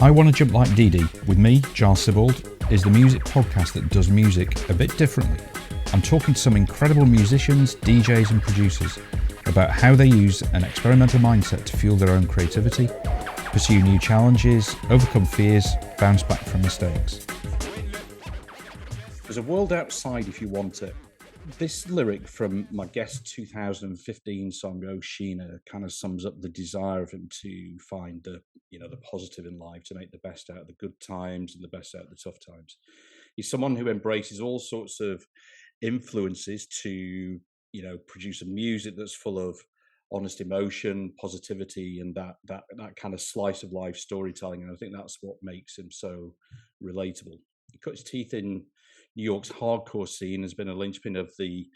I Want to Jump Like Dee Dee, with me, Giles Sibbald, is the music podcast that does music a bit differently. I'm talking to some incredible musicians, DJs and producers about how they use an experimental mindset to fuel their own creativity, pursue new challenges, overcome fears, bounce back from mistakes. There's a world outside if you want it. This lyric from my guest 2015 song Oh Sheena kind of sums up the desire of him to find the positive in life, to make the best out of the good times and the best out of the tough times. He's someone who embraces all sorts of influences to produce a music that's full of honest emotion, positivity, and that kind of slice of life storytelling. And I think that's what makes him so relatable. He cut his teeth in New York's hardcore scene, has been a linchpin of the,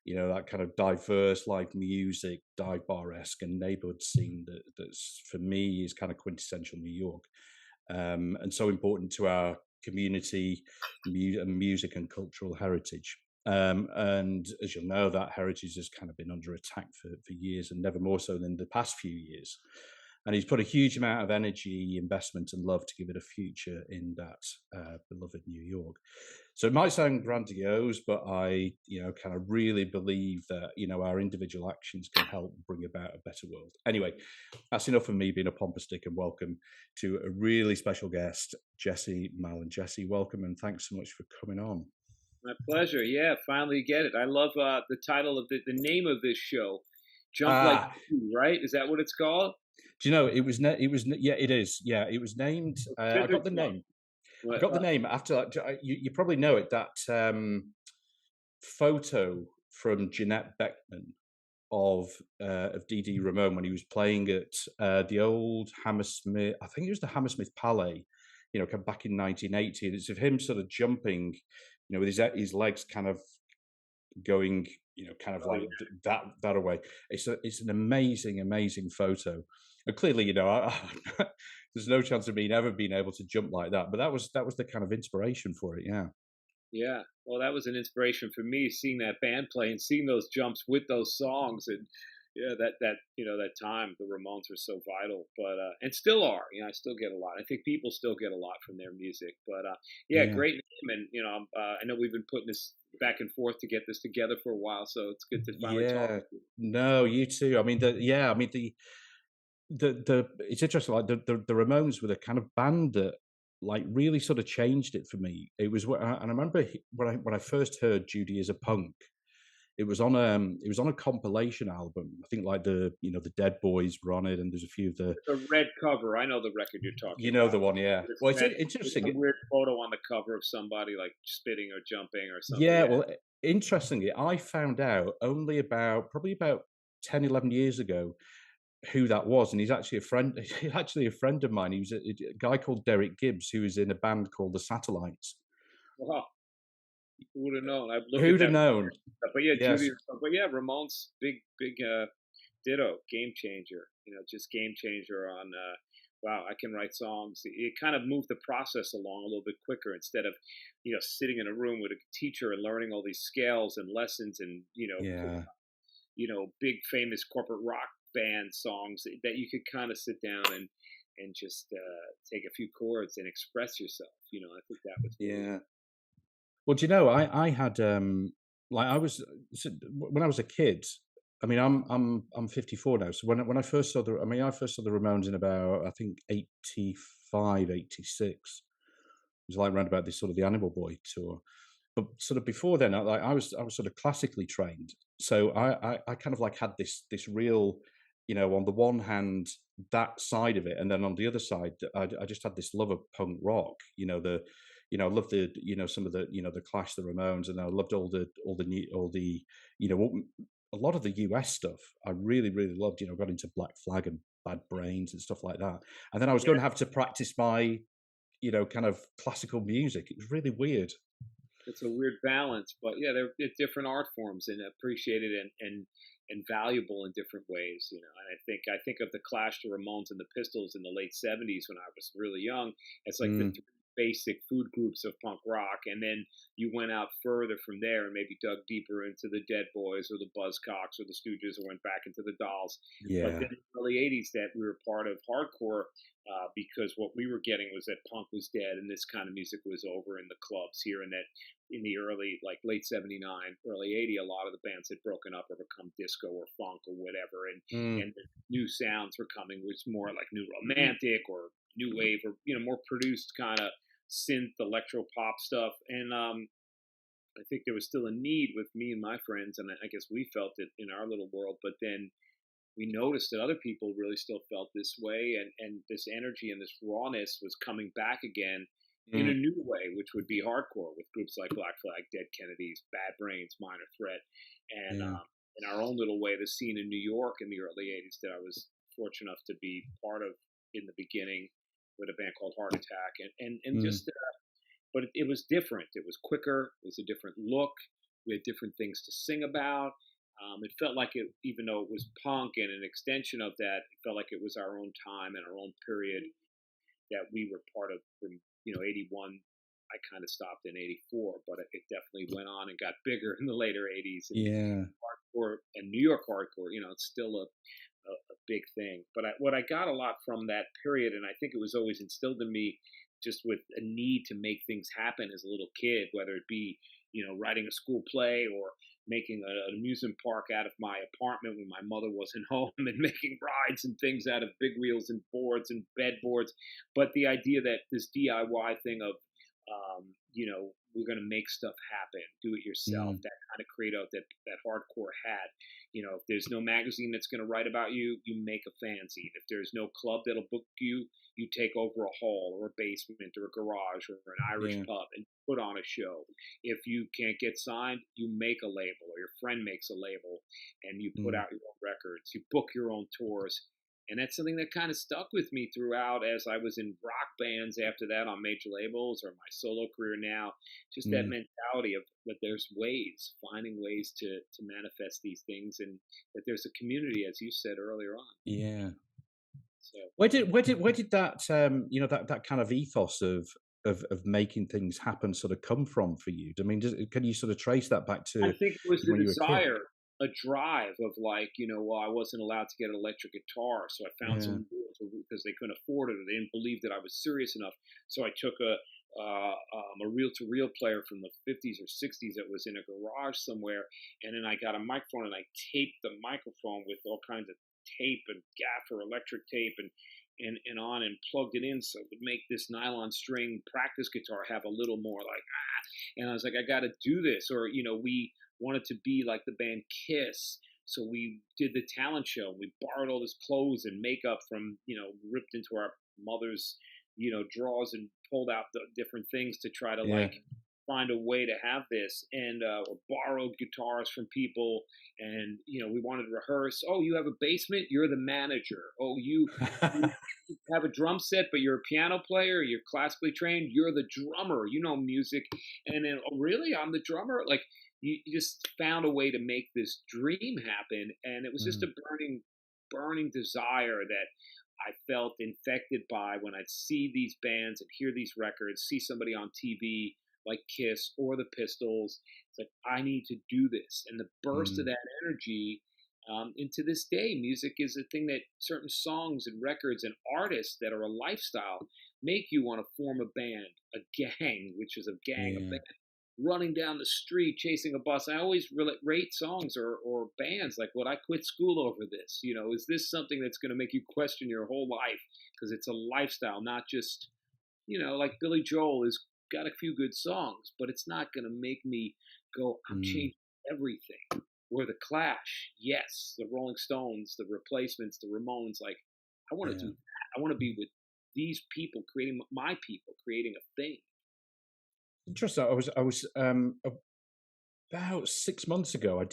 that kind of diverse live music, dive bar-esque and neighborhood scene that's for me is kind of quintessential New York, and so important to our community, music and cultural heritage. And as you'll know, that heritage has kind of been under attack for years, and never more so than the past few years. And he's put a huge amount of energy, investment, and love to give it a future in that beloved New York. So it might sound grandiose, but I, kind of really believe that, our individual actions can help bring about a better world. Anyway, that's enough of me being a pompous dick, and welcome to a really special guest, Jesse Malin. Jesse, welcome, and thanks so much for coming on. My pleasure. Yeah, finally get it. I love the title of the name of this show, Jump Like You, right? Is that what it's called? Do you know it was yeah, it is. Yeah, it was named. I got the name. I got the name after that. You probably know it. That photo from Jeanette Beckman of Dee Dee Ramone when he was playing at the old Hammersmith. I think it was the Hammersmith Palais. Back in 1980. And it's of him sort of jumping, with his legs kind of going, kind of like that away. It's an amazing photo. And clearly, there's no chance of me ever being able to jump like that. But that was the kind of inspiration for it. Yeah. Yeah. Well, that was an inspiration for me, seeing that band play and seeing those jumps with those songs. And yeah, that time the Ramones were so vital, but and still are. I still get a lot. I think people still get a lot from their music. But yeah, great name. And I know we've been putting this back and forth to get this together for a while, so it's good to finally talk. No, you too. I mean, the it's interesting. Like the Ramones were the kind of band that like really sort of changed it for me. It was, and I remember when I first heard Judy as a Punk. It was on a compilation album. I think like the Dead Boys were on it, and there's a few of the red cover. I know the record you're talking. You know about the one, yeah. Well, it's interesting. It's a weird photo on the cover of somebody like spitting or jumping or something. Yeah, well, interestingly, I found out only probably about 10, 11 years ago who that was, and he's actually a friend. He's actually a friend of mine. He was a guy called Derek Gibbs, who was in a band called the Satellites. Wow. Who would have known? Who'd have known? But yeah, yes. Ramones, big ditto, game changer. Just game changer on. Wow, I can write songs. It kind of moved the process along a little bit quicker instead of, sitting in a room with a teacher and learning all these scales and lessons and big famous corporate rock band songs that you could kind of sit down and just take a few chords and express yourself. I think that was really Well, I had when I was a kid. I mean, I'm 54 now. So when I first saw I first saw the Ramones in about, I think, 85, 86. It was like around about this sort of the Animal Boy tour. But sort of before then, I was sort of classically trained. So I kind of like had this real, on the one hand, that side of it, and then on the other side, I just had this love of punk rock. I loved some of the Clash, the Ramones, and I loved all the a lot of the US stuff. I really loved. Got into Black Flag and Bad Brains and stuff like that. And then I was going to have to practice my, kind of classical music. It was really weird. It's a weird balance, but yeah, they're different art forms and appreciated and valuable in different ways. And I think of the Clash, the Ramones, and the Pistols in the late '70s when I was really young. It's like the basic food groups of punk rock, and then you went out further from there and maybe dug deeper into the Dead Boys or the Buzzcocks or the Stooges, or went back into the Dolls. But Yeah. then in the early '80s, that we were part of hardcore, because what we were getting was that punk was dead and this kind of music was over in the clubs here, and that in the early, like late '79, early '80, a lot of the bands had broken up or become disco or funk or whatever, Mm. and the new sounds were coming, which more like new romantic or new wave, or more produced kind of synth electro pop stuff. And I think there was still a need with me and my friends, and I guess we felt it in our little world. But then we noticed that other people really still felt this way, and this energy and this rawness was coming back again in Mm. a new way, which would be hardcore, with groups like Black Flag, Dead Kennedys, Bad Brains, Minor Threat, and Yeah. in our own little way, the scene in New York in the early '80s that I was fortunate enough to be part of in the beginning, with a band called Heart Attack, and Mm. just but it was different. It was quicker. It was a different look. We had different things to sing about. It felt like it, even though it was punk and an extension of that, it felt like it was our own time and our own period that we were part of from, '81. I kind of stopped in '84, but it definitely went on and got bigger in the later '80s. And Yeah. hardcore and New York hardcore, it's still a big thing. But what I got a lot from that period, and I think it was always instilled in me, just with a need to make things happen as a little kid, whether it be, writing a school play, or making an amusement park out of my apartment when my mother wasn't home, and making rides and things out of big wheels and boards and bed boards. But the idea that this DIY thing of, we're going to make stuff happen, do it yourself, Mm. that kind of credo that hardcore had. If there's no magazine that's going to write about you, you make a fanzine. If there's no club that'll book you, you take over a hall or a basement or a garage or an Irish Yeah. pub and put on a show. If you can't get signed, you make a label, or your friend makes a label, and you put Mm. out your own records. You book your own tours. And that's something that kind of stuck with me throughout, as I was in rock bands after that on major labels, or my solo career now. Just that Mm. mentality of that there's ways, finding ways to manifest these things, and that there's a community, as you said earlier on. Yeah. So Where did that that kind of ethos of making things happen sort of come from for you? I mean, can you sort of trace that back I to think it was the when you were a kid? desire, a drive of, like, well, I wasn't allowed to get an electric guitar, so I found Yeah. some rules, because they couldn't afford it, or they didn't believe that I was serious enough. So I took a reel-to-reel player from the '50s or '60s that was in a garage somewhere, and then I got a microphone, and I taped the microphone with all kinds of tape and gaffer electric tape, and on, and plugged it in, so it would make this nylon string practice guitar have a little more like, and I was like, I got to do this. Or, we wanted to be like the band Kiss. So we did the talent show. We borrowed all this clothes and makeup from, ripped into our mother's, drawers, and pulled out the different things to try to, Yeah. like, find a way to have this, and or borrowed guitars from people. And, we wanted to rehearse. Oh, you have a basement? You're the manager. Oh, you have a drum set, but you're a piano player, you're classically trained, you're the drummer, you know music. And then, oh, really? I'm the drummer? Like, you just found a way to make this dream happen. And it was just Mm. a burning desire that I felt infected by when I'd see these bands and hear these records, see somebody on TV like Kiss or the Pistols. It's like, I need to do this. And the burst of Mm. that energy, and to this day, music is a thing that certain songs and records and artists that are a lifestyle make you want to form a band, a gang, which is a gang, a Yeah. band, running down the street, chasing a bus. I always rate songs or bands like, would I quit school over this? Is this something that's going to make you question your whole life? Because it's a lifestyle, not just, like Billy Joel has got a few good songs, but it's not going to make me go, I'm Mm. changing everything. Or the Clash, yes, the Rolling Stones, the Replacements, the Ramones. Like, I want to Yeah. do that. I want to be with these people, creating my people, creating a thing. Interesting. About 6 months ago, I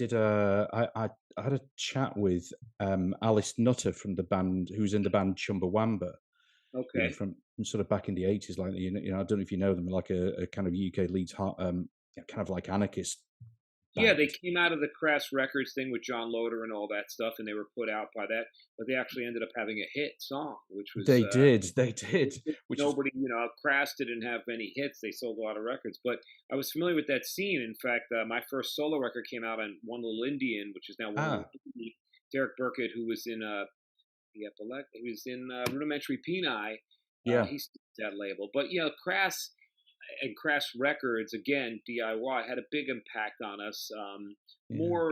had a chat with Alice Nutter from the band, who's in the band Chumbawamba. Okay. From sort of back in the '80s, like I don't know if you know them, like a kind of UK Leeds, kind of like anarchist Yeah, about. they came out of the Crass Records thing with John Loder and all that stuff, and they were put out by that. But they actually ended up having a hit song, which was They did, which is nobody, Crass didn't have many hits. They sold a lot of records, but I was familiar with that scene. In fact, my first solo record came out on One Little Indian, which is now One Little ah Indie. Derek Burkett, who was in he was in Rudimentary Peni. yeah He's that label, but Crass and Crass Records, again, DIY, had a big impact on us. yeah More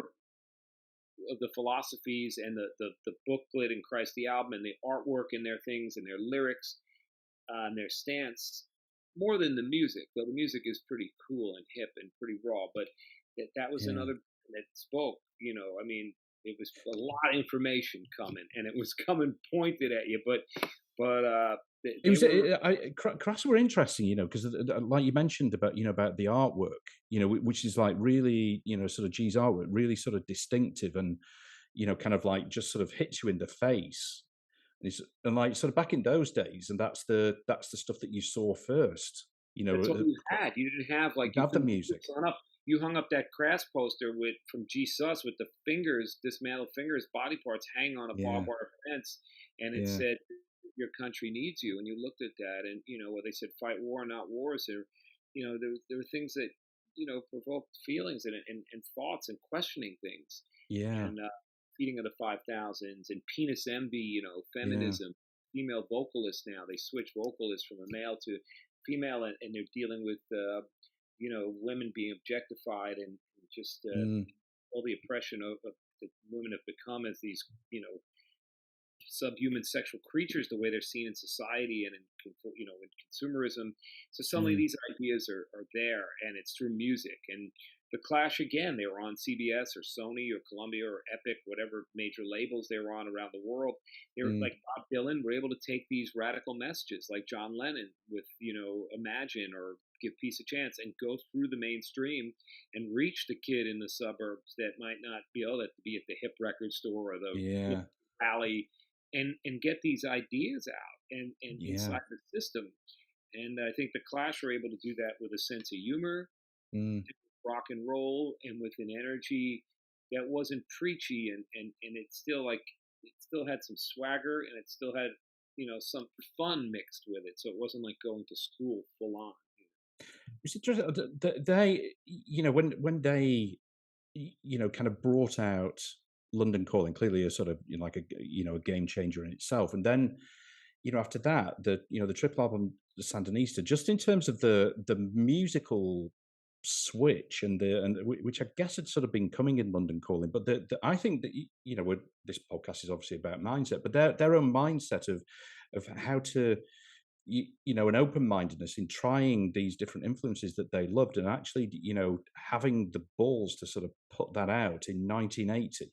of the philosophies and the booklet and Christ the album and the artwork in their things and their lyrics and their stance, more than the music. Though the music is pretty cool and hip and pretty raw, but that was yeah. another that spoke. I mean, it was a lot of information coming, and it was coming pointed at you, but It they was were. Crass were interesting, because like you mentioned about about the artwork, which is like really, sort of G's artwork, really sort of distinctive and kind of like just sort of hits you in the face. And like sort of back in those days, and that's the stuff that you saw first. That's all you had. You didn't have like you you have the couldn't music. turn up. You hung up that Crass poster with from G Sus with the fingers, dismantled fingers, body parts hanging on a Yeah, barbed wire fence, and it yeah, said, "Your country needs you." And you looked at that, and where they said, "Fight war, not wars." There were things that provoked feelings and thoughts and questioning things, yeah, and feeding of the 5,000s and penis envy. yeah, Feminism, female vocalists now they switch vocalists from a male to female, and they're dealing with women being objectified and just mm, all the oppression of that women have become as these subhuman sexual creatures, the way they're seen in society and in consumerism. So suddenly mm, these ideas are there, and it's through music. And the Clash, again, they were on CBS or Sony or Columbia or Epic, whatever major labels they were on around the world. They were mm, like Bob Dylan, were able to take these radical messages, like John Lennon with Imagine or Give Peace a Chance, and go through the mainstream and reach the kid in the suburbs that might not be able to be at the hip record store or the yeah, alley, and get these ideas out and yeah, inside the system. And I think the Clash are able to do that with a sense of humor, mm. rock and roll, and with an energy that wasn't preachy, and it still had some swagger, and it still had some fun mixed with it. So it wasn't like going to school full on. It's interesting. They, when they, kind of brought out London Calling, clearly a sort of like a game changer in itself, and then after that, the triple album, the Sandinista, just in terms of the musical switch which I guess had sort of been coming in London Calling, but I think that this podcast is obviously about mindset, but their own mindset of how to an open-mindedness in trying these different influences that they loved, and actually having the balls to sort of put that out in 1980.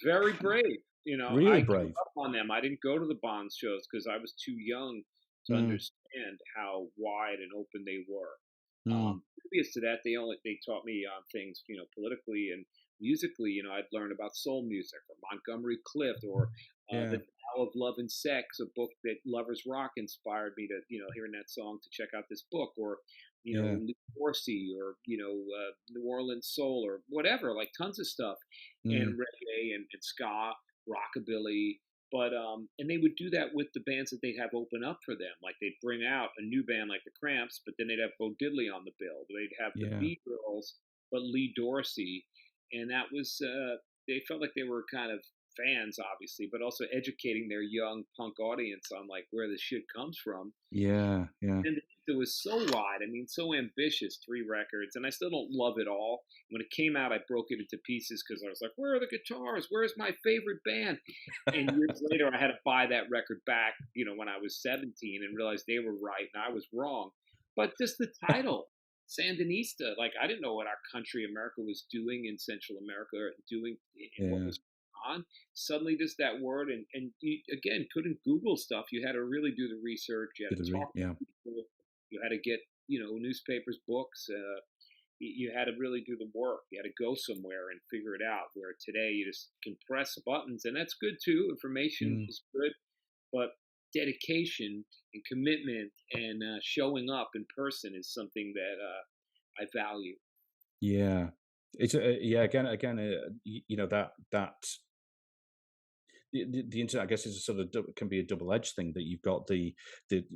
Very brave. Really I grew brave. up on them. I didn't go to the Bonds shows because I was too young to Mm, understand how wide and open they were. mm, Previous to that, they taught me on things, politically and musically. I'd learn about soul music or Montgomery Clift or yeah, the Tao of Love and Sex, a book that Lovers Rock inspired me to, hearing that song to check out this book, or yeah, Lee Dorsey, or New Orleans soul, or whatever, like tons of stuff, and mm, reggae and ska, rockabilly. But and they would do that with the bands that they'd have open up for them. Like they'd bring out a new band like the Cramps, but then they'd have Bo Diddley on the bill. They'd have the yeah. B Girls, but Lee Dorsey, and that was they felt like they were kind of fans, obviously, but also educating their young punk audience on like where the shit comes from. Yeah, yeah. And it was so wide. I mean, so ambitious. 3 records, and I still don't love it all. When it came out, I broke it into pieces because I was like, "Where are the guitars? Where's my favorite band?" And years later, I had to buy that record back. When I was 17, and realized they were right and I was wrong. But just the title, Sandinista. Like I didn't know what our country, America, was doing in Central America, or doing in what Yeah. was on. Suddenly just that word, and you again couldn't Google stuff. You had to really do the research. You had to talk Yeah. to people. You had to get newspapers, books. You had to really do the work. You had to go somewhere and figure it out. Where today you just can press buttons, and that's good too. Information Mm. is good, but dedication and commitment and showing up in person is something that I value. Yeah. It's yeah, you know, that the internet, I guess, is a sort of can be a double-edged thing that you've got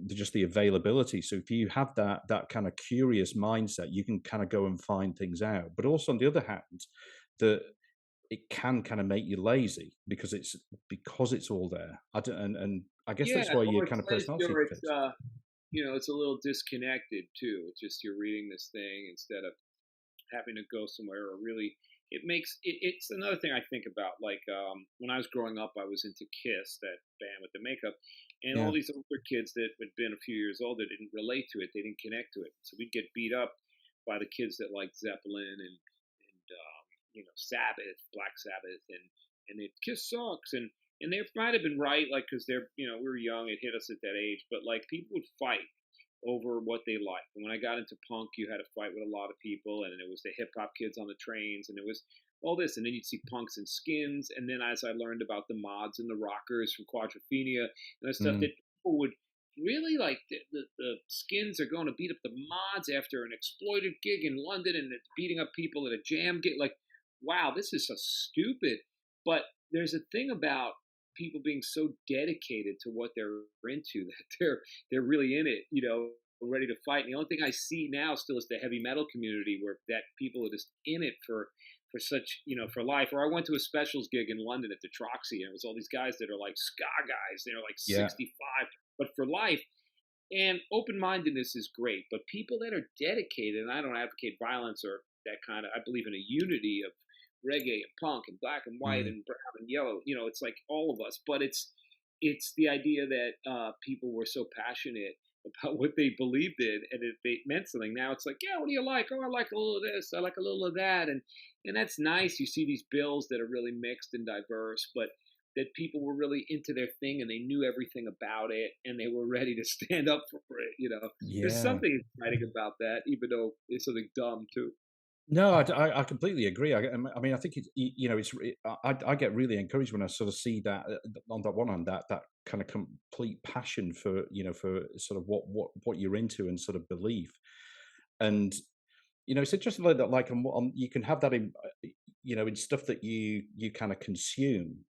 just the availability. So if you have that kind of curious mindset, you can kind of go and find things out. But also on the other hand, that it can kind of make you lazy because it's all there. And I guess that's Yeah, why your or kind of it's personality or it's fits. it's a little disconnected too. It's just you're reading this thing instead of having to go somewhere or really it's another thing I think about. Like when I was growing up, I was into Kiss, that band with the makeup, and all Yeah. these older kids that had been a few years older didn't relate to it. They didn't connect to it. So we'd get beat up by the kids that liked Zeppelin and Sabbath, Black Sabbath, and it Kiss sucks. And they might have been right, like because we were young, it hit us at that age, but like people would fight over what they liked. And when I got into punk, you had to fight with a lot of people, and it was the hip hop kids on the trains, and it was all this. And then you'd see punks and skins. And then as I learned about the mods and the rockers from Quadrophenia and the stuff Mm. that people would really like, the skins are going to beat up the mods after an exploited gig in London and it's beating up people at a jam gig. Like, wow, this is so stupid. But there's a thing about people being so dedicated to what they're into that they're really in it, ready to fight. And the only thing I see now still is the heavy metal community where that people are just in it for such, for life. Or I went to a specials gig in London at the Troxy, and it was all these guys that are like ska guys. They're like Yeah. 65, but for life. And open mindedness is great, but people that are dedicated, and I don't advocate violence or that kind of, I believe in a unity of reggae and punk and black and white Mm. and brown and yellow. It's like all of us, but it's the idea that people were so passionate about what they believed in and it meant something. Now it's like, yeah, what do you like? Oh, I like a little of this, I like a little of that, and that's nice. You see these bills that are really mixed and diverse, but that people were really into their thing and they knew everything about it and they were ready to stand up for it. There's Yeah. something exciting about that, even though it's something dumb too. No, I completely agree. I mean, I think it's you know, I get really encouraged when I sort of see that on that one hand, that kind of complete passion for for sort of what you're into and sort of belief. And it's interesting like that. Like you can have that in in stuff that you kind of consume.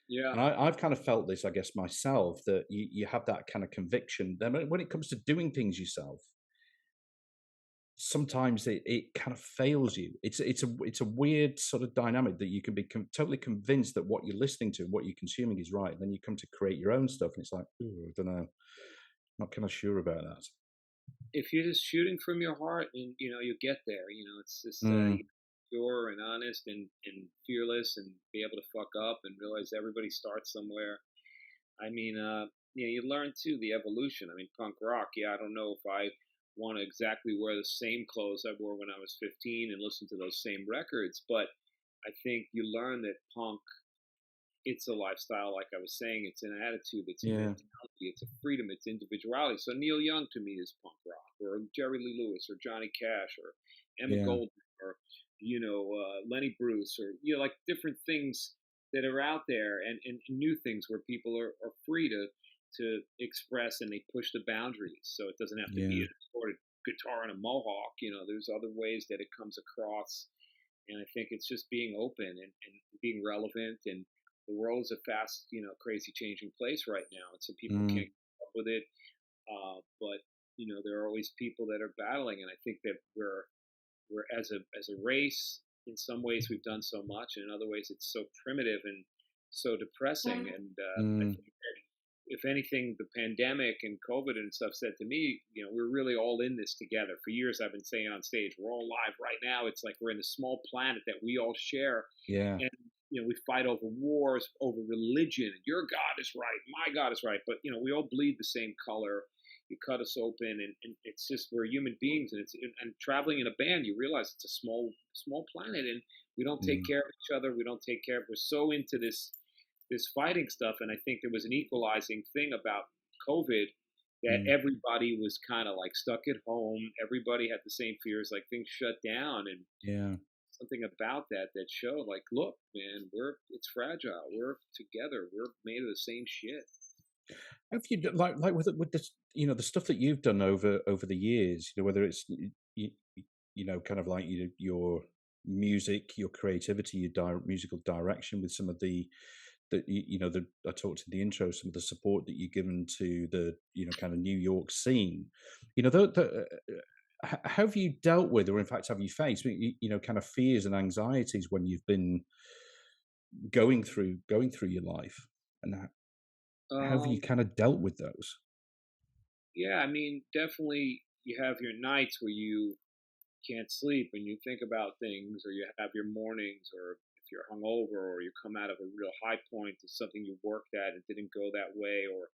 Yeah. And I've kind of felt this, I guess, myself, that you have that kind of conviction. Then when it comes to doing things yourself, sometimes it kind of fails you. It's a weird sort of dynamic that you can be totally convinced that what you're listening to and what you're consuming is right. Then you come to create your own stuff, and it's like, ooh, I don't know, not kind of sure about that. If you're just shooting from your heart, and you get there. It's just Mm, pure and honest and fearless, and be able to fuck up and realize everybody starts somewhere. I mean, you learn too the evolution. I mean, punk rock. Yeah, I don't know if I want to exactly wear the same clothes I wore when I was 15 and listen to those same records, but I think you learn that punk, it's a lifestyle. Like I was saying, it's an attitude, it's a yeah, mentality, it's a freedom, it's individuality. So Neil Young to me is punk rock, or Jerry Lee Lewis, or Johnny Cash, or Emma yeah, Goldman, or Lenny Bruce, or like different things that are out there, and new things where people are free to express, and they push the boundaries. So it doesn't have to be yeah, a distorted guitar and a mohawk. There's other ways that it comes across, and I think it's just being open and being relevant. And the world is a fast, crazy changing place right now, and some people mm, can't keep up with it. But there are always people that are battling, and I think that we're as a race. In some ways, we've done so much, and in other ways, it's so primitive and so depressing. And I mm, think that if anything, the pandemic and COVID and stuff said to me, we're really all in this together. For years, I've been saying on stage, we're all live right now. It's like we're in a small planet that we all share, yeah, and we fight over wars, over religion. Your God is right, my God is right, but we all bleed the same color. You cut us open, and it's just we're human beings, and traveling in a band, you realize it's a small planet, and we don't take mm, care of each other. We don't take care of. We're so into this fighting stuff, and I think there was an equalizing thing about COVID that mm, everybody was kind of like stuck at home. Everybody had the same fears, like things shut down, and yeah. something about that showed like, look, man, it's fragile. We're together. We're made of the same shit. Have you like with this, the stuff that you've done over the years, whether it's kind of like your music, your creativity, your musical direction with some of the I talked in the intro, some of the support that you've given to the kind of New York scene. Have you dealt with, or in fact, have you faced, kind of fears and anxieties when you've been going through your life, and how have you Um, kind of dealt with those? yeah, I mean, definitely you have your nights where you can't sleep and you think about things, or you have your mornings, or if you're hungover, or you come out of a real high point to something you worked at and didn't go that way, or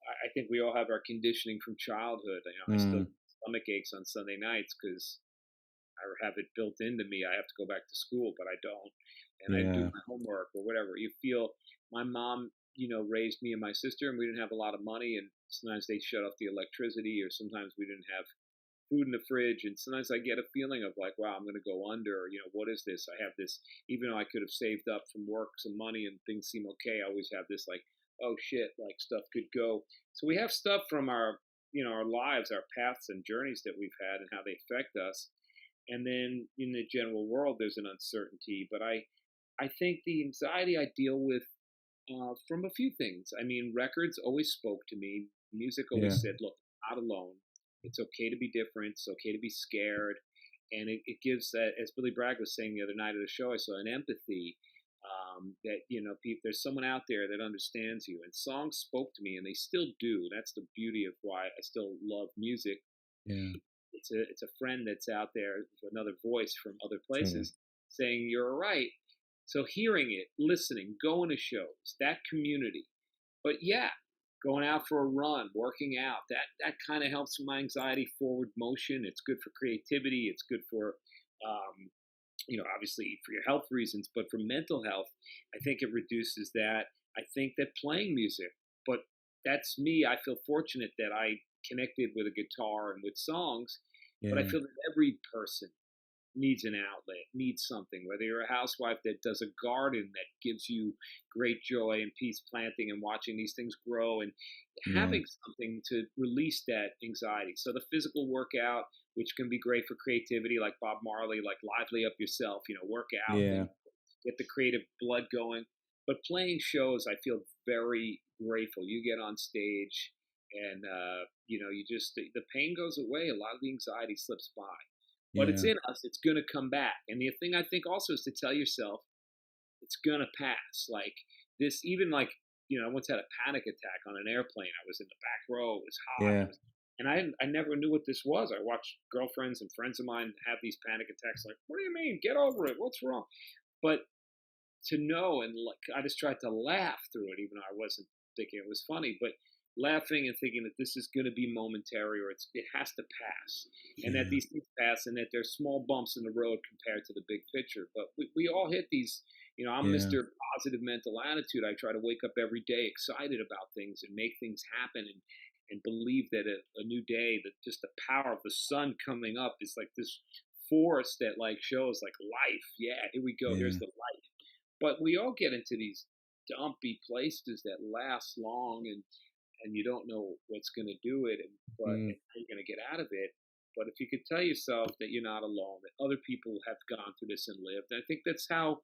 I think we all have our conditioning from childhood. I still Mm, get stomach aches on Sunday nights because I have it built into me. I have to go back to school, but I don't, and I do yeah, my homework or whatever. You feel my mom, raised me and my sister, and we didn't have a lot of money, and sometimes they shut off the electricity, or sometimes we didn't have food in the fridge, and sometimes I get a feeling of like, wow, I'm going to go under. Or, what is this? I have this, even though I could have saved up from work some money and things seem okay. I always have this like, oh shit, like stuff could go. So we have stuff from our lives, our paths and journeys that we've had and how they affect us. And then in the general world, there's an uncertainty. But I think the anxiety I deal with from a few things. I mean, records always spoke to me. Music yeah, always said, look, I'm not alone. It's okay to be different. It's okay to be scared. And it gives that, as Billy Bragg was saying the other night at a show I saw, an empathy that, there's someone out there that understands you. And songs spoke to me, and they still do. That's the beauty of why I still love music. yeah, It's a friend that's out there, another voice from other totally, places saying you're right. So hearing it, listening, going to shows, that community. But yeah, going out for a run, working out, that kind of helps with my anxiety, forward motion. It's good for creativity. It's good for obviously for your health reasons, but for mental health, I think it reduces that. I think that playing music, but that's me. I feel fortunate that I connected with a guitar and with songs, but I yeah, feel that every person needs an outlet, needs something, whether you're a housewife that does a garden that gives you great joy and peace, planting and watching these things grow, and yeah, having something to release that anxiety. So the physical workout, which can be great for creativity, like Bob Marley, like lively up yourself, work out yeah, and get the creative blood going. But playing shows, I feel very grateful. You get on stage and, you just, the pain goes away. A lot of the anxiety slips by, but it's yeah, in us. It's going to come back. And the thing I think also is to tell yourself it's going to pass. Like this, even like, I once had a panic attack on an airplane. I was in the back row. It was hot. yeah, And I never knew what this was. I watched girlfriends and friends of mine have these panic attacks. Like, what do you mean? Get over it. What's wrong? But to know, and like, I just tried to laugh through it, even though I wasn't thinking it was funny. But laughing and thinking that this is going to be momentary, or it has to pass, and that yeah, these things pass, and that there's small bumps in the road compared to the big picture. But we all hit these. I'm yeah, Mr. Positive Mental Attitude. I try to wake up every day excited about things and make things happen, and believe that a new day, that just the power of the sun coming up is like this force that like shows like life. Yeah, here we go. There's yeah, the light. But we all get into these dumpy places that last long, and you don't know what's going to do it, and mm, how you're going to get out of it. But if you could tell yourself that you're not alone, that other people have gone through this and lived, I think that's how,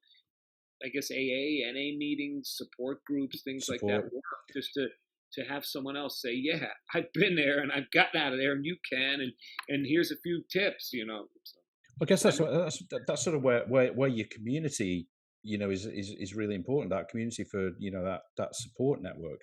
I guess, AA, NA meetings, support groups, things like that support. work. Just to have someone else say, "Yeah, I've been there and I've gotten out of there, and you can," and here's a few tips. So, I guess that that's sort of where your community, is really important. That community for that support network.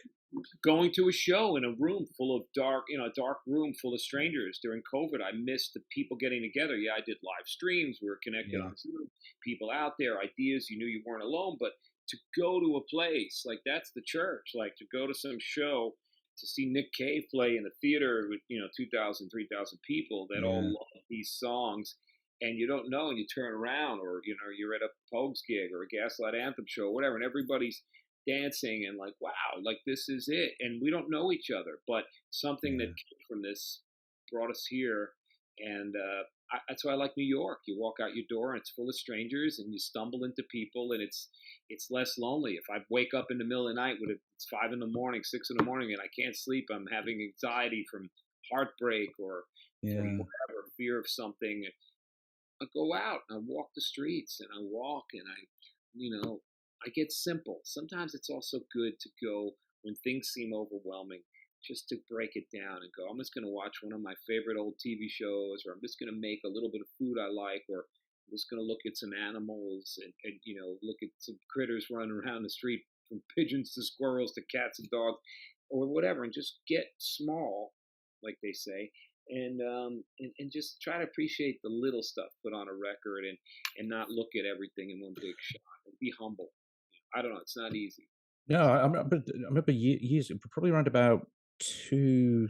going to a show in a room full of a dark room full of strangers during COVID. I missed the people getting together. Yeah, I did live streams. We were connected Yeah, on Zoom. People out there, ideas. You knew you weren't alone. But to go to a place like that's the church. Like to go to some show, to see Nick Cave play in a theater with 2,000, 3,000 people that all yeah, love these songs. And you don't know, and you turn around, or you're at a Pogues gig or a Gaslight Anthem show, or whatever, and everybody's dancing and like, wow, like this is it. And we don't know each other, but something that yeah, came from this brought us here. And that's why I like New York. You walk out your door and it's full of strangers, and you stumble into people, and it's less lonely. If I wake up in the middle of the night with it's 5 in the morning, 6 in the morning, and I can't sleep, I'm having anxiety from heartbreak or from yeah, whatever fear of something. I go out and I walk the streets and I walk and I get simple. Sometimes it's also good to go when things seem overwhelming, just to break it down and go, I'm just going to watch one of my favorite old TV shows, or I'm just going to make a little bit of food I like, or I'm just going to look at some animals and look at some critters running around the street from pigeons to squirrels to cats and dogs or whatever, and just get small, like they say, and just try to appreciate the little stuff put on a record and not look at everything in one big shot and be humble. I don't know. It's not easy. No, I remember years, probably around about two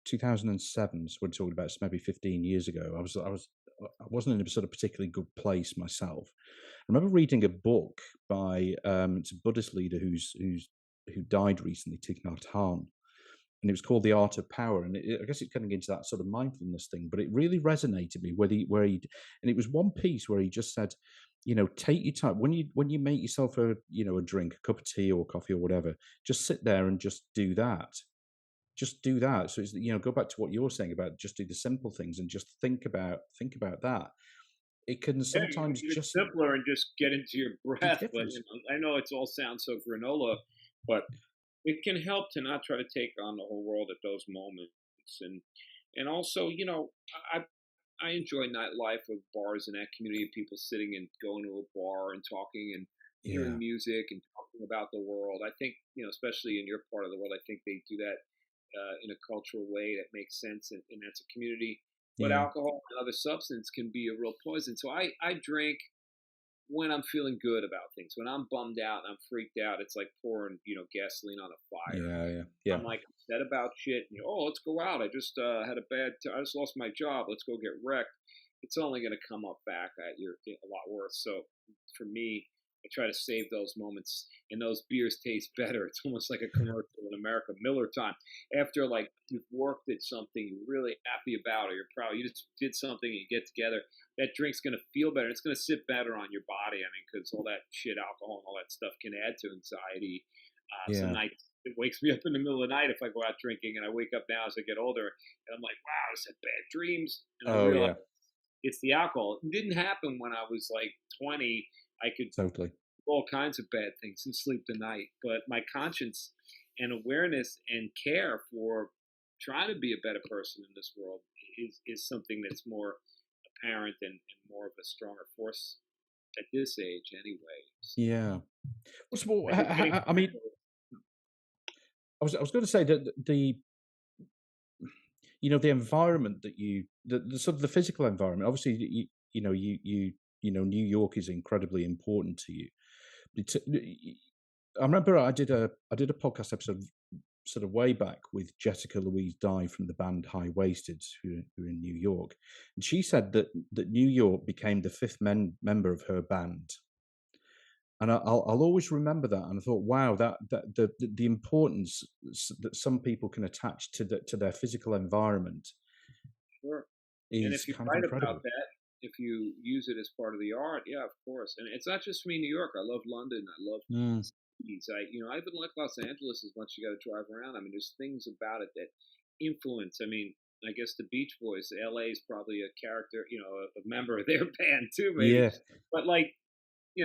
2007. So we're talking about maybe 15 years ago. I wasn't in a sort of particularly good place myself. I remember reading a book by it's a Buddhist leader who died recently, Thich Nhat Hanh, and it was called The Art of Power. And I guess it's getting into that sort of mindfulness thing, but it really resonated with me and it was one piece where he just said, take your time when you make yourself a drink, a cup of tea or coffee or whatever, just sit there and just do that. Just do that. So it's, go back to what you're saying about just do the simple things and just think about that. It can Yeah, you can sometimes keep it just simpler and just get into your the breath. But difference. I know it's all sounds so granola, but it can help to not try to take on the whole world at those moments. And also, I I enjoy nightlife of bars and that community of people sitting and going to a bar and talking and hearing Yeah, music and talking about the world. I think, especially in your part of the world, I think they do that in a cultural way that makes sense, and that's a community. But yeah, alcohol and other substance can be a real poison. So I drink when I'm feeling good about things. When I'm bummed out and I'm freaked out, it's like pouring, gasoline on a fire. yeah, yeah, yeah, I'm like upset about shit. And oh, let's go out. I just had a I just lost my job. Let's go get wrecked. It's only going to come up back at you a lot worse. So for me, I try to save those moments, and those beers taste better. It's almost like a commercial in America, Miller time. After like you've worked at something you're really happy about, or you're proud, you just did something, and you get together. That drink's going to feel better. It's going to sit better on your body. I mean, because all that shit, alcohol, and all that stuff can add to anxiety. Some yeah. nights it wakes me up in the middle of the night if I go out drinking, and I wake up now as I get older, and I'm like, wow, I just had bad dreams, and I Oh realize yeah, it's the alcohol. It didn't happen when I was like 20. I could totally. do all kinds of bad things and sleep the night, but my conscience and awareness and care for trying to be a better person in this world is something that's more apparent and more of a stronger force at this age, anyway. So Yeah. What's more? I think getting I mean, I was going to say that the environment that the sort of the physical environment. Obviously, New York is incredibly important to you. It's, I remember I did a podcast episode sort of way back with Jessica Louise Dye from the band High Waisted, who are in New York, and she said that New York became the fifth member of her band, and I'll always remember that. And I thought, wow, that the importance that some people can attach to their physical environment sure. And is if you kind of write about incredible. that, if you use it as part of the art, yeah, of course. And it's not just for me, New York. I love London. I love Mm, cities. I even like Los Angeles as much as you got to drive around. I mean, there's things about it that influence. I mean, I guess the Beach Boys, LA is probably a character, a member of their band too, maybe. yeah, But like,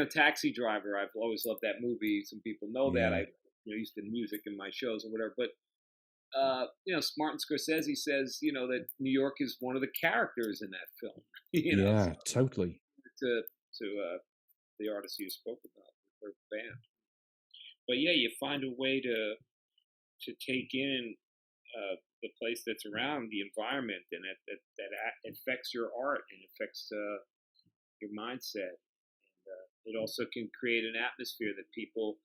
Taxi Driver, I've always loved that movie. Some people know that. yeah, I used to music in my shows or whatever. But Martin Scorsese says, that New York is one of the characters in that film. So yeah, totally. to the artist you spoke about, her band. But yeah, you find a way to take in the place that's around the environment, and that affects your art and affects your mindset. And it also can create an atmosphere that people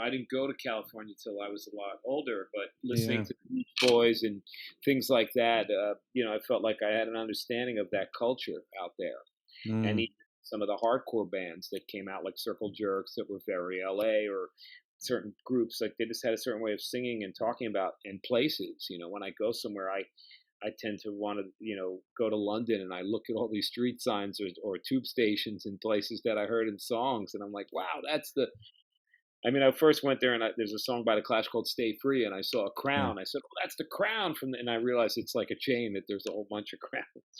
I didn't go to California until I was a lot older, but listening Yeah, to the Beach Boys and things like that, I felt like I had an understanding of that culture out there. And mm, even some of the hardcore bands that came out, like Circle Jerks, that were very LA, or certain groups, like they just had a certain way of singing and talking about in places. When I go somewhere, I tend to want to, go to London, and I look at all these street signs or tube stations in places that I heard in songs, and I'm like, wow, I mean, I first went there and there's a song by The Clash called "Stay Free," and I saw a Yeah. crown. I said, "Oh, that's the crown from," and I realized it's like a chain that there's a whole bunch of crowns.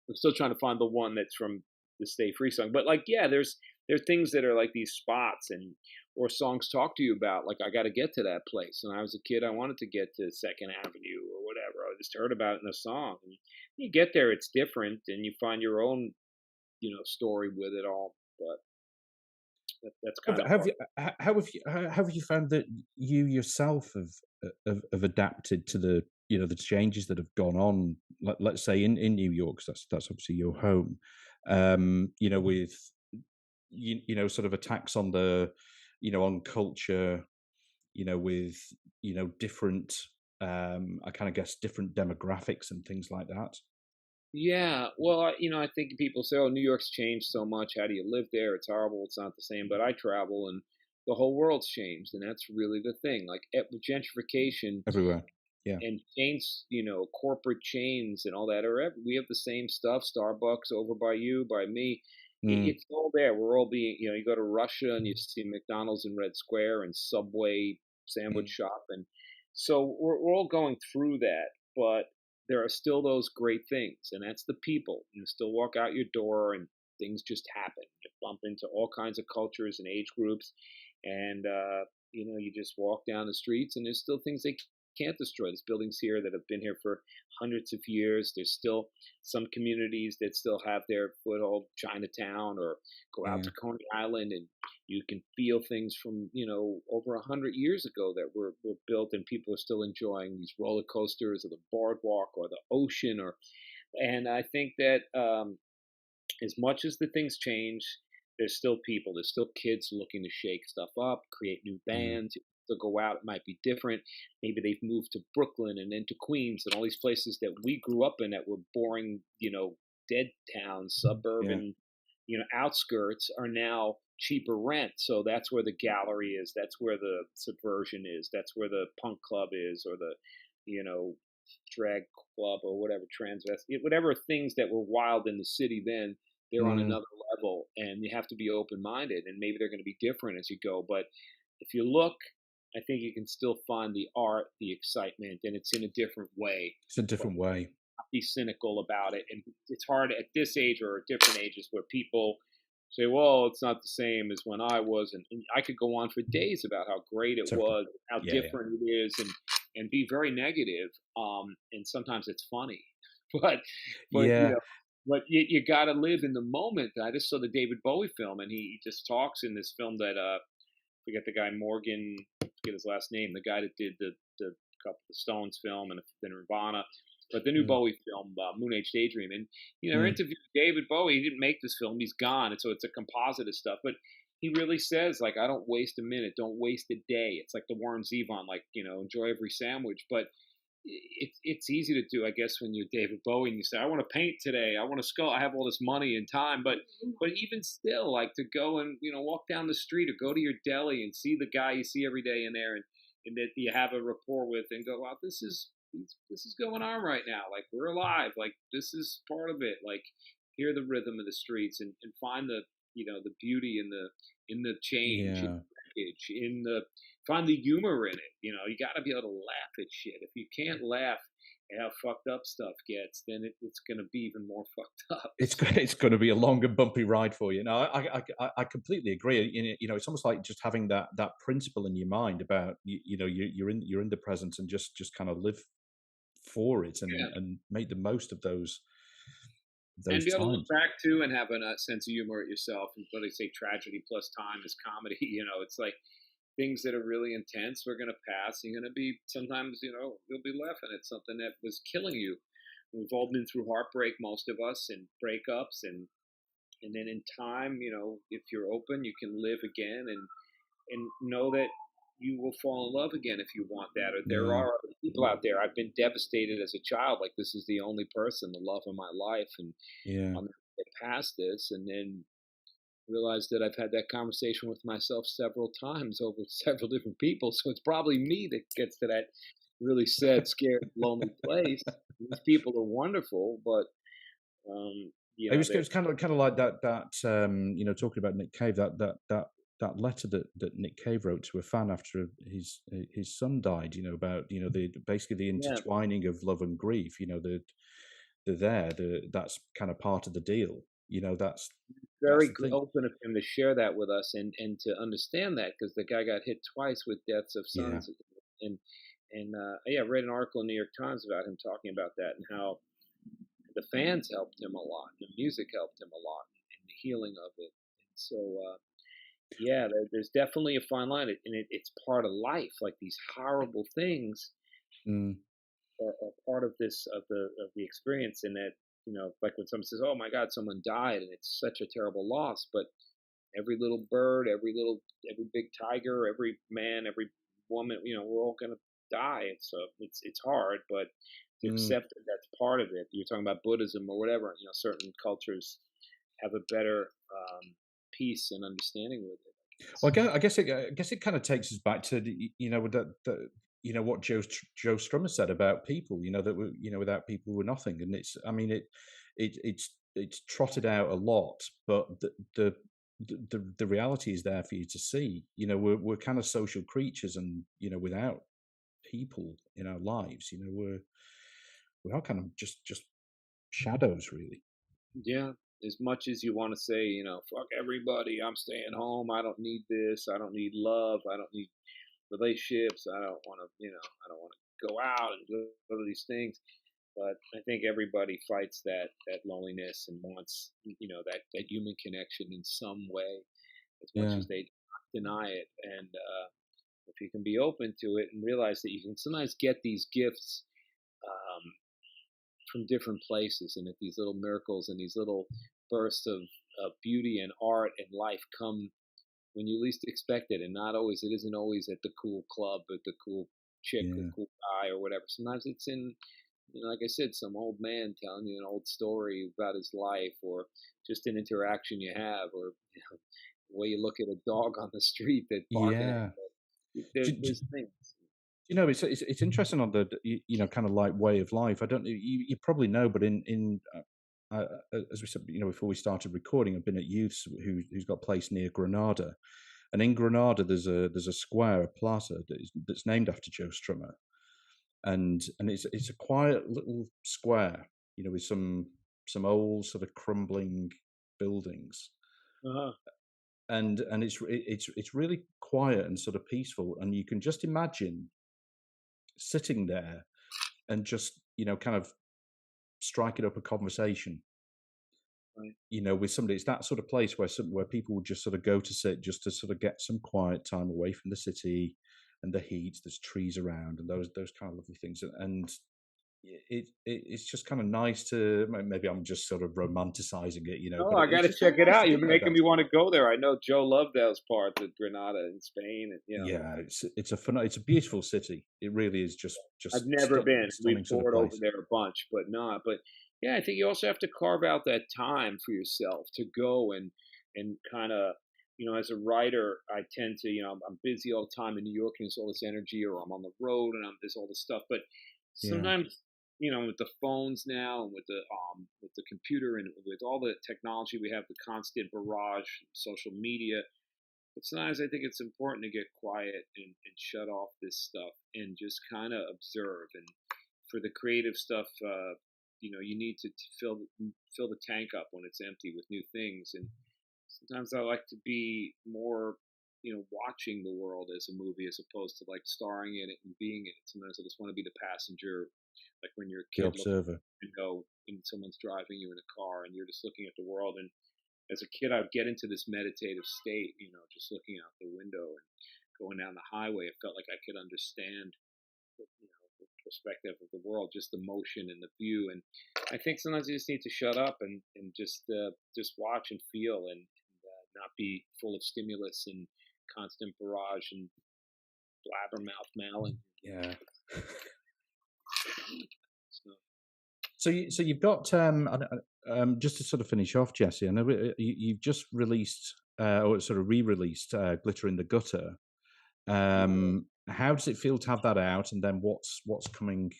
I'm still trying to find the one that's from the "Stay Free" song. But like, yeah, there's things that are like these spots and or songs talk to you about. Like, I got to get to that place. When I was a kid, I wanted to get to Second Avenue or whatever. I just heard about it in a song. And you get there, it's different, and you find your own, story with it all. But that's kind of Have hard. you how have you found that you yourself have adapted to the, the changes that have gone on, let's say in New York, 'cause that's obviously your home, with sort of attacks on the, on culture, with, different, I kind of guess different demographics and things like that. Yeah, well, I think people say, "Oh, New York's changed so much. How do you live there? It's horrible. It's not the same." But I travel, and the whole world's changed, and that's really the thing. Like with gentrification Everywhere. Yeah. and chains, corporate chains and all that are we have the same stuff. Starbucks over by you, by me. Mm, It's all there. We're all being, you go to Russia and you see McDonald's in Red Square and Subway sandwich mm, shop, and so we're all going through that. But there are still those great things, and that's the people. You still walk out your door, and things just happen. You bump into all kinds of cultures and age groups, and you just walk down the streets, and there's still things they can't destroy. There's buildings here that have been here for hundreds of years. There's still some communities that still have their foothold, Chinatown, or go out yeah. to Coney Island, and you can feel things from over 100 years ago that were built, and people are still enjoying these roller coasters, or the boardwalk, or the ocean, or and I think that as much as the things change, there's still people. There's still kids looking to shake stuff up, create new Mm, bands. To go out, it might be different. Maybe they've moved to Brooklyn and then to Queens and all these places that we grew up in that were boring, dead towns, yeah. suburban, outskirts are now cheaper rent. So that's where the gallery is. That's where the subversion is. That's where the punk club is, or the, you know, drag club, or whatever, transvestite, whatever things that were wild in the city then, they're on Mm, another level, and you have to be open minded, and maybe they're going to be different as you go. But if you look, I think you can still find the art, the excitement, and it's in a different way. it's a But different way. not be cynical about it. And it's hard at this age or at different ages where people say, well, it's not the same as when I was. And I could go on for days about how great it Totally. was, how Yeah, yeah. different it is, and be very negative. And sometimes it's funny, but, but, you Yeah. know, but you got to live in the moment. I just saw the David Bowie film, and he just talks in this film that, forget the guy, Morgan, forget his last name, the guy that did the couple the Stones film and the Nirvana, but the new Mm, Bowie film, Moon Age Daydream. And mm, interviewed David Bowie. He didn't make this film; he's gone, and so it's a composite of stuff. But he really says, like, I don't waste a minute, don't waste a day. It's like the Warren Zevon, like, enjoy every sandwich. But it's easy to do, I guess, when you're David Bowie and you say, I want to paint today, I want to sculpt, I have all this money and time. But even still, like, to go and walk down the street or go to your deli and see the guy you see every day in there, and that you have a rapport with, and go, wow, this is going on right now. Like, we're alive. Like, this is part of it. Like, hear the rhythm of the streets, and find the the beauty in the change, in yeah. the wreckage, in the find the humor in it. You got to be able to laugh at shit. If you can't laugh at how fucked up stuff gets, then it's going to be even more fucked up. It's So it's gonna be a long and bumpy ride for you. No, I completely agree. It's almost like just having that principle in your mind about you're in the present, and just kind of live for it, and yeah, make the most of and those be able to look times. back to and have a sense of humor at yourself. And what they say, tragedy plus time is comedy. It's like things that are really intense are going to pass. You're going to be sometimes, you'll be laughing at something that was killing you. We've all been through heartbreak, most of us, and breakups, and then in time, if you're open, you can live again, and know that you will fall in love again if you want that. Or there Yeah, are other people out there. I've been devastated as a child, like this is the only person, the love of my life, and yeah. I'll never get past this. And then realized that I've had that conversation with myself several times over several different people. So it's probably me that gets to that really sad, scared, lonely place. These people are wonderful, but It was they're kind of like that talking about Nick Cave, that that letter that Nick Cave wrote to a fan after his son died. About the basically the Yeah, intertwining of love and grief. They're there. That's kind of part of the deal. That's very the thing. open of him to share that with us and to understand that because the guy got hit twice with deaths of Yeah. sons, and yeah, I read an article in the New York Times about him talking about that and how the fans helped him a lot, the music helped him a lot in the healing of it. And so, yeah, there's definitely a fine line, it's part of life. Like these horrible things Mm, are part of the experience, and that like when someone says, "Oh my God, someone died," and it's such a terrible loss, but every little bird, every big tiger, every man, every woman, we're all gonna die. It's hard, but to mm. accept that that's part of it. You're talking about Buddhism or whatever. Certain cultures have a better peace and understanding with it. I Well, guess. I guess it kind of takes us back to what Joe Strummer said about people. That without people we're nothing, and I mean it's trotted out a lot, but the reality is there for you to see. We're kind of social creatures, and without people in our lives, we are kind of just shadows, really. Yeah, as much as you want to say, fuck everybody, I'm staying home. I don't need this. I don't need love. I don't need relationships. I don't want to go out and do these things. But I think everybody fights that loneliness and wants, that human connection in some way, as much Yeah, as they deny it. And if you can be open to it and realize that you can sometimes get these gifts um, from different places, and that these little miracles and these little bursts of beauty and art and life come when you least expect it, and not always. It isn't always at the cool club, at the cool chick or yeah. cool guy or whatever. Sometimes it's in, like I said, some old man telling you an old story about his life, or just an interaction you have, or the way you look at a dog on the street that barking at Yeah. you. Do, There's things. it's interesting on kind of like way of life. I don't you probably know, but in as we said, before we started recording, I've been at youths who's got a place near Granada, and in Granada there's a square, a plaza that's named after Joe Strummer, and it's a quiet little square, with some old sort of crumbling buildings, Uh-huh. and it's really quiet and sort of peaceful, and you can just imagine sitting there and just kind of striking up a conversation, Right. with somebody. It's that sort of place where people would just sort of go to sit, just to sort of get some quiet time away from the city and the heat. There's trees around and those kind of lovely things, and it's just kind of nice to. Maybe I'm just sort of romanticizing it, Oh, but I got it's to just kind check of it nice to out. You're think about making that me stuff. want to go there. I know Joe loved those parts of Granada in Spain, and Yeah, it's a beautiful city. It really is I've just never been. We've stunning sort of toured over place. there a bunch, but not. But yeah, I think you also have to carve out that time for yourself to go and kind of, as a writer, I tend to, I'm busy all the time in New York and there's all this energy, or I'm on the road and there's all this stuff. But Yeah, sometimes, with the phones now and with the computer and with all the technology we have, the constant barrage, social media, but sometimes I think it's important to get quiet and shut off this stuff and just kind of observe. And for the creative stuff, you need to fill the tank up when it's empty with new things. And sometimes I like to be more, watching the world as a movie as opposed to like starring in it and being in it. Sometimes I just want to be the passenger, like when you're a the kid looking observer. and someone's driving you in a car and you're just looking at the world. And as a kid, I'd get into this meditative state, just looking out the window and going down the highway. It felt like I could understand, the perspective of the world, just the motion and the view. And I think sometimes you just need to shut up and just watch and feel, and not be full of stimulus and constant barrage and blabbermouth Malin. Yeah. So, So you've got just to sort of finish off, Jesse. I know you've just released or sort of re-released "Glitter in the Gutter." How does it feel to have that out, and then what's coming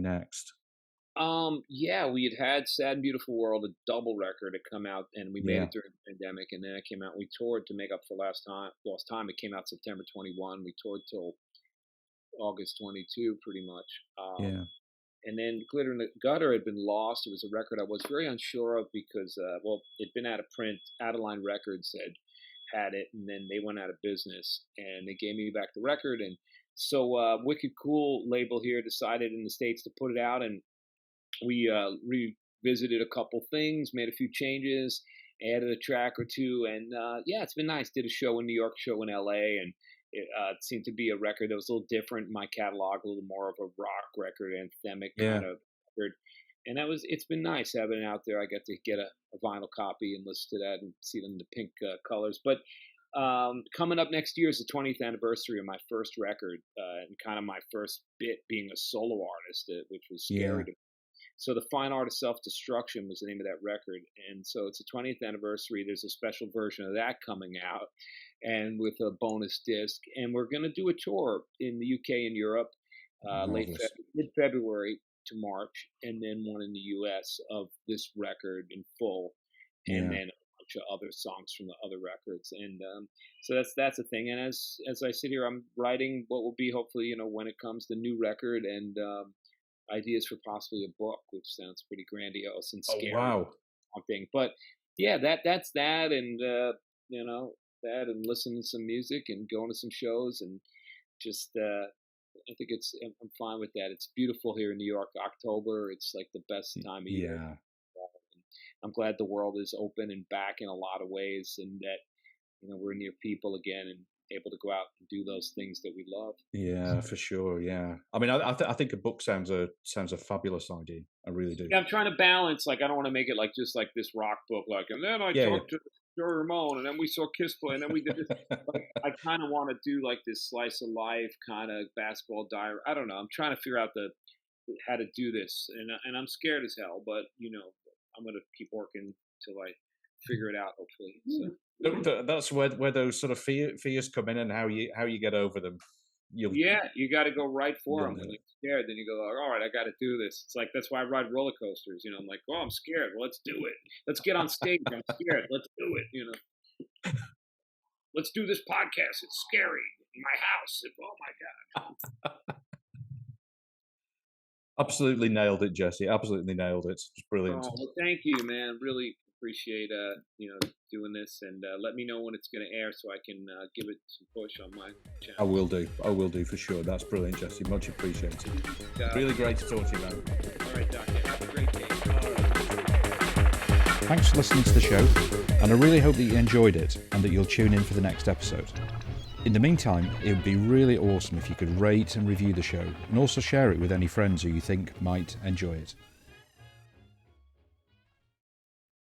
next? Yeah, we had Sad and Beautiful World, a double record had come out, and we made Yeah. it during the pandemic, and then it came out. We toured to make up for lost time. It came out September 21. We toured till August 22, pretty much. Yeah. And then Glitter in the Gutter had been lost. It was a record I was very unsure of because, well, it'd been out of print. Adeline Records had it, and then they went out of business, and they gave me back the record. And so Wicked Cool label here decided in the States to put it out, and we revisited a couple things, made a few changes, added a track or two, and yeah, it's been nice. Did a show in New York, show in LA, and it seemed to be a record that was a little different in my catalog, a little more of a rock record, anthemic Yeah. kind of record. And it's been nice having it out there. I got to get a vinyl copy and listen to that and see them in the pink colors. But coming up next year is the 20th anniversary of my first record, and kind of my first bit being a solo artist, which was scary Yeah. to me. So the Fine Art of Self-Destruction was the name of that record. And so it's the 20th anniversary. There's a special version of that coming out, and with a bonus disc. And we're going to do a tour in the UK and Europe, Marvelous. mid-February to March, and then one in the US of this record in full, and Yeah. then a bunch of other songs from the other records. And so that's the thing. And as I sit here, I'm writing what will be hopefully, when it comes, the new record, and ideas for possibly a book, which sounds pretty grandiose and Oh, scary. wow. Thing. But yeah, that's that, and that, and listening to some music and going to some shows, and just I think I'm fine with that. It's beautiful here in New York. October, it's like the best time of year. Yeah. I'm glad the world is open and back in a lot of ways, and that we're near people again and able to go out and do those things that we love. Yeah, for sure. Yeah. I mean, I think a book sounds a fabulous idea. I really do. Yeah, I'm trying to balance. Like, I don't want to make it like just like this rock book. Like, and then I Yeah, talked to Joey Ramone, and then we saw Kiss play, and then we did this. Like, I kind of want to do like this slice of life kind of basketball diary. I don't know. I'm trying to figure out how to do this, and I'm scared as hell. But I'm gonna keep working till I figure it out. Hopefully. So. That's where those sort of fears come in, and how you get over them. You got to go right for them. Yeah. When you're scared, then you go, all right, I got to do this. It's like, that's why I ride roller coasters. I'm like, oh, I'm scared. Well, let's do it. Let's get on stage. I'm scared. Let's do it. Let's do this podcast. It's scary in my house. Oh my God. Absolutely nailed it, Jesse. Absolutely nailed it. It's brilliant. Oh, well, thank you, man. Really appreciate doing this, and let me know when it's going to air so I can give it some push on my channel. I will do for sure. That's brilliant, Jesse. Much appreciated. Really great to talk to you, man. All right, Doctor. Have a great day. Thanks for listening to the show, and I really hope that you enjoyed it and that you'll tune in for the next episode. In the meantime, it would be really awesome if you could rate and review the show, and also share it with any friends who you think might enjoy it.